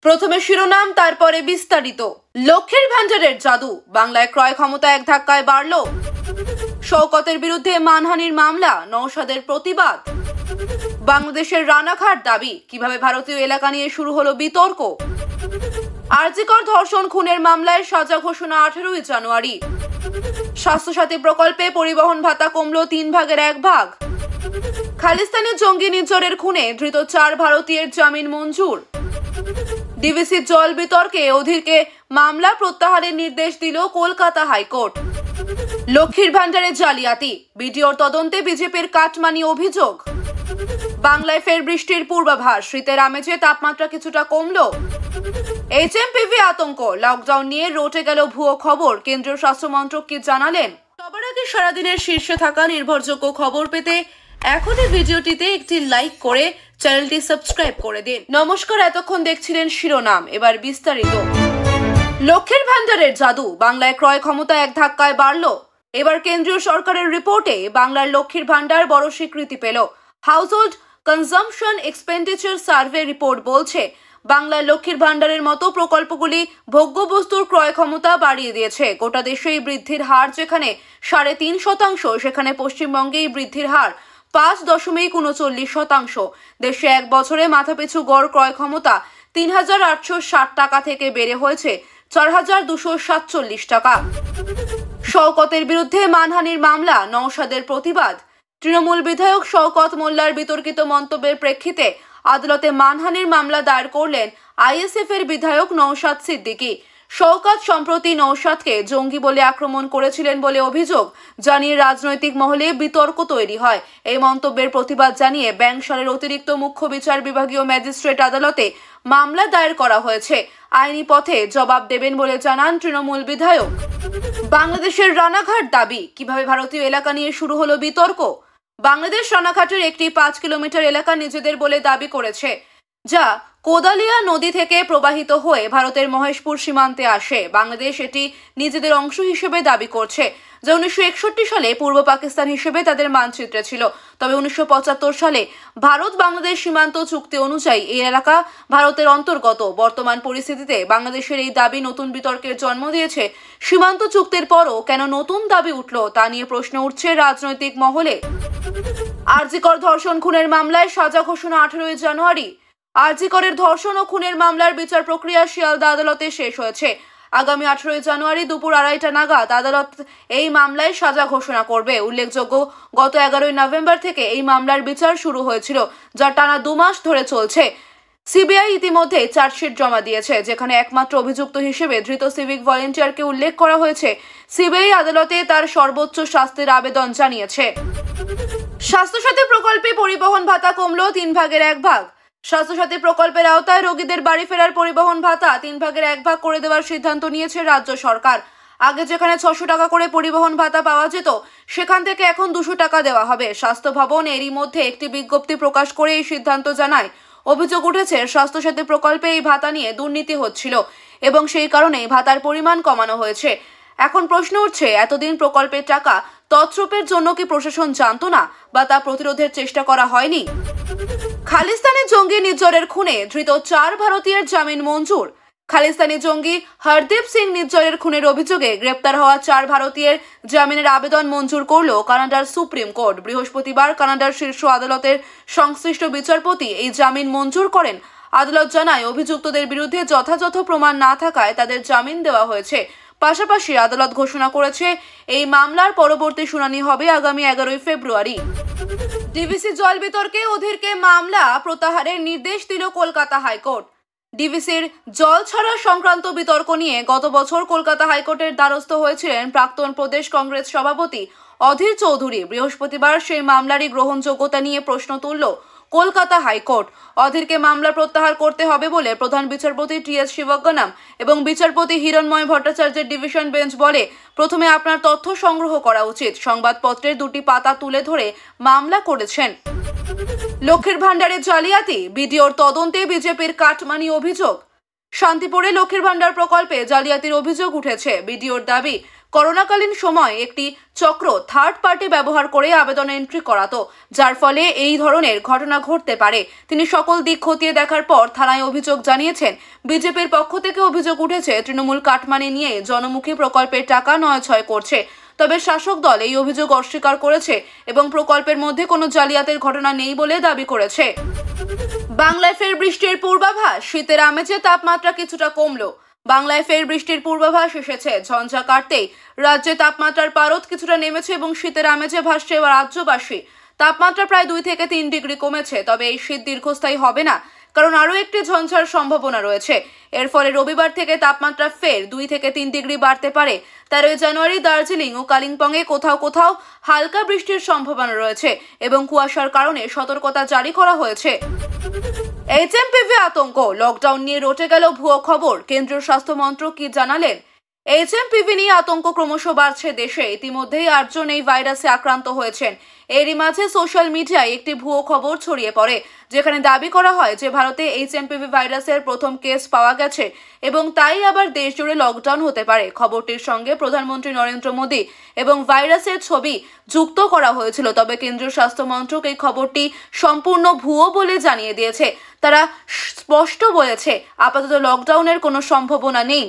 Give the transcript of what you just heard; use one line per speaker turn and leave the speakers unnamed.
প্রথমে শিরোনাম তারপরে বিস্তারিত। লক্ষ্মীর ভান্ডারের জাদু, বাংলায় ক্রয় ক্ষমতা এক ধাক্কায় বাড়ল। শওকতের বিরুদ্ধে মানহানির মামলা, নওশাদের প্রতিবাদ। বাংলাদেশের রানাঘাট দাবি, কিভাবে ভারতীয় এলাকা নিয়ে শুরু হলো বিতর্ক। আরজিকর ধর্ষণ খুনের মামলায় সাজা ঘোষণা 18 জানুয়ারি। স্বাস্থ্যসাথী প্রকল্পে পরিবহন ভাতা কমল 3 ভাগের 1 ভাগ। খালিস্তানি জঙ্গি নির্জরের খুনে ধৃত 4 ভারতীয়ের জামিন মঞ্জুর। ডিভিসি জল বিতর্কে অধীরকে মামলা প্রত্যাহারের নির্দেশ দিল কলকাতা হাইকোর্ট। লক্ষ্মীর ভান্ডারে জালিয়াতি, বিডিওর তদন্তে বিজেপির কাটমানি অভিযোগ। বাংলায় ফের বৃষ্টির পূর্বাভাস, শীতের আমেজে তাপমাত্রা কিছুটা কমল। এইচএমপিভি আতঙ্ক, লকডাউন নিয়ে রটে গেল ভুয়ো খবর, কেন্দ্রীয় স্বাস্থ্যমন্ত্রক কি জানালেন। সবার আগে সারাদিনের শীর্ষে থাকা নির্ভরযোগ্য খবর পেতে এখনই ভিডিওটিতে একটি লাইক করে চ্যানেলটি সাবস্ক্রাইব করে দিন। নমস্কার, এতক্ষণ দেখছিলেন শিরোনাম, এবার বিস্তারিত। লক্ষ্মীর ভান্ডারের জাদু, বাংলায় ক্রয় ক্ষমতা এক ধাক্কায় বাড়ল। এবার কেন্দ্রীয় সরকারের রিপোর্টে বাংলার লক্ষ্মীর ভান্ডার বড় স্বীকৃতি পেল। Household consumption expenditure survey report বলছে, বাংলার লক্ষ্মীর ভান্ডারের মতো প্রকল্পগুলি ভোগ্যবস্তুর ক্রয় ক্ষমতা বাড়িয়ে দিয়েছে। গোটা দেশে এই বৃদ্ধির হার যেখানে 3.5%, সেখানে পশ্চিমবঙ্গে এই বৃদ্ধির হার 5.39%। দেশে এক বছরে মাথাপিছু গড় ক্রয় ক্ষমতা 3,860 টাকা থেকে বেড়ে হয়েছে 4,247 টাকা। শওকতের বিরুদ্ধে মানহানির মামলা, নওশাদের প্রতিবাদ। তৃণমূল বিধায়ক শওকত মোল্লার বিতর্কিত মন্তব্যের প্রেক্ষিতে আদালতে মানহানির মামলা দায়ের করলেন আইএসএফ এর বিধায়ক নওশাদ সিদ্দিকী। শওকত সম্প্রতি নওশাদকে জঙ্গি বলে আক্রমণ করেছিলেন বলে অভিযোগ জানিয়ে রাজনৈতিক মহলে বিতর্ক তৈরি হয়। এই মন্তব্যের প্রতিবাদ জানিয়ে ব্যাংশালের অতিরিক্ত মুখ্য বিচার বিভাগীয় ম্যাজিস্ট্রেট আদালতে মামলা দায়ের করা হয়েছে। আইনি পথে জবাব দেবেন বলে জানান তৃণমূল বিধায়ক। বাংলাদেশের রানাঘাট দাবি, কিভাবে ভারতীয় এলাকা নিয়ে শুরু হলো বিতর্ক। বাংলাদেশ রানাঘাটের একটি 5 কিলোমিটার এলাকা নিজেদের বলে দাবি করেছে, যা কোদালিয়া নদী থেকে প্রবাহিত হয়ে ভারতের মহেশপুর সীমান্তে আসে। বাংলাদেশ এটি নিজেদের অংশ হিসেবে দাবি করছে, যা 1961 সালে পূর্ব পাকিস্তান হিসেবে তাদের মানচিত্রে ছিল। তবে 1975 সালে ভারত বাংলাদেশ সীমান্ত চুক্তি অনুযায়ী এই এলাকা ভারতের অন্তর্গত। বর্তমান পরিস্থিতিতে বাংলাদেশের এই দাবি নতুন বিতর্কের জন্ম দিয়েছে। সীমান্ত চুক্তির পরও কেন নতুন দাবি উঠল তা নিয়ে প্রশ্ন উঠছে রাজনৈতিক মহলে। আরজিকর ধর্ষণ খুনের মামলায় সাজা ঘোষণা 18 জানুয়ারি। আরজিকরের ধর্ষণ ও খুনের মামলার বিচার প্রক্রিয়া শিয়ালদা আদালতে শেষ হয়েছে। আগামী 18 জানুয়ারি দুপুর 2:30 নাগাদ আদালত এই মামলায় সাজা ঘোষণা করবে। উল্লেখযোগ্য, গত 11 নভেম্বর থেকে এই মামলার বিচার শুরু হয়েছিল, যা টানা 2 মাস ধরে চলছে। সিবিআই ইতিমধ্যে চার্জশিট জমা দিয়েছে, যেখানে একমাত্র অভিযুক্ত হিসেবে ধৃত সিভিক ভলেন্টিয়ারকে উল্লেখ করা হয়েছে। সিবিআই আদালতে তার সর্বোচ্চ শাস্তির আবেদন জানিয়েছে। স্বাস্থ্যসাথী প্রকল্পে পরিবহন ভাতা কমল 3 ভাগের 1 ভাগ। স্বাস্থ্যসাথী প্রকল্পের আওতায় রোগীদের বাড়ি ফেরার পরিবহন ভাতা 3 ভাগের 1 ভাগ করে দেওয়ার সিদ্ধান্ত নিয়েছে রাজ্য সরকার। আগে যেখানে 600 টাকা করে পরিবহন ভাতা পাওয়া যেত, সেখান থেকে এখন 200 টাকা দেওয়া হবে। স্বাস্থ্য ভবন এরই মধ্যে একটি বিজ্ঞপ্তি প্রকাশ করে এই সিদ্ধান্ত জানায়। অভিযোগ উঠেছে, স্বাস্থ্যসাথী প্রকল্পে এই ভাতা নিয়ে দুর্নীতি হচ্ছিল এবং সেই কারণেই ভাতার পরিমাণ কমানো হয়েছে। এখন প্রশ্ন উঠছে, এতদিন প্রকল্পের টাকা তছরূপের জন্য কি প্রশাসন জানতো না, বা তা প্রতিরোধের চেষ্টা করা হয়নি? খালিস্তানি জঙ্গি নির্জরের খুনে ধৃত 4 ভারতীয়ের জামিন মঞ্জুর। খালিস্তানি জঙ্গি হরদীপ সিং নির্জরের খুনের অভিযোগে গ্রেপ্তার হওয়া 4 ভারতীয়ের জামিনের আবেদন মঞ্জুর করল কানাডার সুপ্রিম কোর্ট। বৃহস্পতিবার কানাডার শীর্ষ আদালতের সংশ্লিষ্ট বিচারপতি এই জামিন মঞ্জুর করেন। আদালত জানায়, অভিযুক্তদের বিরুদ্ধে যথাযথ প্রমাণ না থাকায় তাদের জামিন দেওয়া হয়েছে। পাশাপাশি আদালত ঘোষণা করেছে, এই মামলার পরবর্তী শুনানি হবে আগামী 11 ফেব্রুয়ারি। ডিভিসি জল বিতর্কে অধীরকে মামলা প্রত্যাহারের নির্দেশ দিল কলকাতা হাইকোর্ট। ডিভিসির জল ছাড়া সংক্রান্ত বিতর্ক নিয়ে গত বছর কলকাতা হাইকোর্টের দ্বারস্থ হয়েছিলেন প্রাক্তন প্রদেশ কংগ্রেস সভাপতি অধীর চৌধুরী। বৃহস্পতিবার সেই মামলারই গ্রহণযোগ্যতা নিয়ে প্রশ্ন তুলল কলকাতা হাইকোর্ট। অধীরকে মামলা প্রত্যাহার করতে হবে বলে প্রধান বিচারপতি টি.এস. শিবজ্ঞানম এবং বিচারপতি হিরণময় ভট্টাচার্যের ডিভিশন বেঞ্চ বলে, প্রথমে আপনার তথ্য সংগ্রহ করা উচিত। সংবাদপত্রের 2টি পাতা তুলে ধরে মামলা করেছেন। লক্ষ্মীর ভান্ডারের জালিয়াতি, বিডিওর তদন্তে বিজেপির কাটমানি অভিযোগ। শান্তিপুরে লক্ষ্মীর ভান্ডার প্রকল্পে জালিয়াতির অভিযোগ উঠেছে। বিডিওর দাবি, করোনাকালীন সময় একটি চক্র থার্ড পার্টি ব্যবহার করে আবেদন এন্ট্রি করাতো, যার ফলে এই ধরনের ঘটনা ঘটতে পারে। তিনি সকল দিক খতিয়ে দেখার পর থানায় অভিযোগ জানিয়েছেন। বিজেপির পক্ষ থেকে অভিযোগ উঠেছে তৃণমূল কাটমানি নিয়ে জনমুখী প্রকল্পের টাকা নয়ছয় করছে। তবে শাসক দল এই অভিযোগ অস্বীকার করেছে এবং প্রকল্পের মধ্যে কোনো জালিয়াতির ঘটনা নেই বলে দাবি করেছে। বাংলায় ফের বৃষ্টির পূর্বাভাস, শীতের আমেজে তাপমাত্রা কিছুটা কমলো। বাংলায় ফের বৃষ্টির পূর্বাভাস এসেছে। ঝঞ্ঝা কাটতেই রাজ্যে তাপমাত্রার পারদ কিছুটা নেমেছে এবং শীতের আমেজে ভাসছে রাজ্যবাসী। তাপমাত্রা প্রায় 2 থেকে 3 ডিগ্রি কমেছে। তবে এই শীত দীর্ঘস্থায়ী হবে না, কারণ আরও একটি ঝঞ্ঝার সম্ভাবনা রয়েছে। এর ফলে রবিবার থেকে তাপমাত্রা ফের 2 থেকে 3 ডিগ্রি বাড়তে পারে। 13 জানুয়ারি দার্জিলিং ও কালিম্পংয়ে কোথাও কোথাও হালকা বৃষ্টির সম্ভাবনা রয়েছে এবং কুয়াশার কারণে সতর্কতা জারি করা হয়েছে। এইচএমপিভি আতঙ্ক, লকডাউন নিয়ে রটে গেল ভুয়ো খবর। কেন্দ্রীয় স্বাস্থ্য মন্ত্রক কি জানালেন? এইচএমপিভি নিয়ে আতঙ্ক ক্রমশ বাড়ছে দেশে। ইতিমধ্যেই 8 জন এই ভাইরাসে আক্রান্ত হয়েছেন। এরই মাঝে সোশ্যাল মিডিয়ায় একটি ভুয়ো খবর ছড়িয়ে পড়ে, যেখানে দাবি করা হয় যে ভারতে এইচএমপিভি ভাইরাসের প্রথম কেস পাওয়া গেছে এবং তাই আবার দেশ জুড়ে লকডাউন হতে পারে। খবরটির সঙ্গে প্রধানমন্ত্রী নরেন্দ্র মোদী এবং ভাইরাসের ছবি যুক্ত করা হয়েছিল। তবে কেন্দ্রীয় স্বাস্থ্য মন্ত্রক এই খবরটি সম্পূর্ণ ভুয়ো বলে জানিয়ে দিয়েছে। তারা স্পষ্ট বলেছে, আপাতত লকডাউনের কোনো সম্ভাবনা নেই।